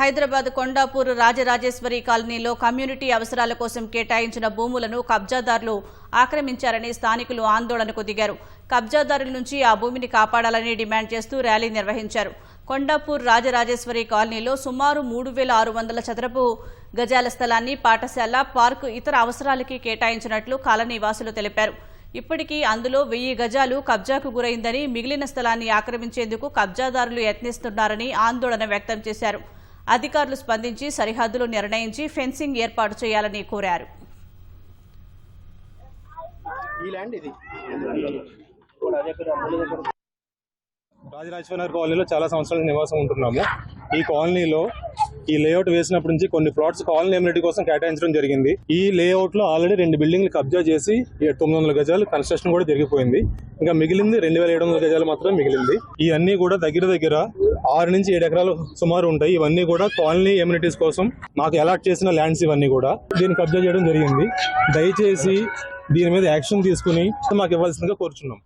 హైదరాబాద్ కొండాపూర్ రాజరాజేశ్వరి కాలనీలో కమ్యూనిటీ అవసరాల కోసం కేటాయించిన భూములను కబ్జాదారులు ఆక్రమించారని స్థానికులు ఆందోళనకు దిగారు. కబ్జాదారుల నుంచి ఆ భూమిని కాపాడాలని డిమాండ్ చేస్తూ ర్యాలీ నిర్వహించారు. కొండాపూర్ రాజరాజేశ్వరి కాలనీలో సుమారు 3600 చదరపు గజాల స్థలాన్ని పాఠశాల, పార్కు, ఇతర అవసరాలకి కేటాయించినట్లు కాలనీ వాసులు తెలిపారు. ఇప్పటికీ అందులో 1000 గజాలు కబ్జాకు గురైందని, మిగిలిన స్థలాన్ని ఆక్రమించేందుకు కబ్జాదారులు యత్నిస్తున్నారని ఆందోళన వ్యక్తం చేశారు. అధికారులు స్పందించి సరిహద్దులు నిర్ణయించి ఫెన్సింగ్ ఏర్పాటు చేయాలని కోరారు. రాజరాజేశ్వరి కాలనీలో చాలా సంవత్సరాల నివాసం ఉంటున్నాము. ఈ కాలనీలో ఈ లేఅవుట్ వేసినప్పటి నుంచి కొన్ని ప్లాట్స్ కాలనీ ఎమ్యూనిటీ కోసం కేటాయించడం జరిగింది. ఈ లేఅవుట్ లో ఆల్రెడీ 2 బిల్డింగ్లు కబ్జా చేసి 900 గజాలు కన్స్ట్రక్షన్ కూడా జరిగిపోయింది. ఇంకా మిగిలింది 2700 గజాలు మాత్రమే మిగిలింది. ఇవన్నీ కూడా దగ్గర 6 నుంచి 7 ఎకరాలు సుమారు ఉంటాయి. ఇవన్నీ కూడా కాలనీ ఎమ్యూనిటీస్ కోసం మాకు అలాట్ చేసిన ల్యాండ్స్ ఇవన్నీ కూడా దీన్ని కబ్జా చేయడం జరిగింది. దయచేసి దీని మీద యాక్షన్ తీసుకుని మాకు ఇవ్వాల్సిందిగా కోరుచున్నాం.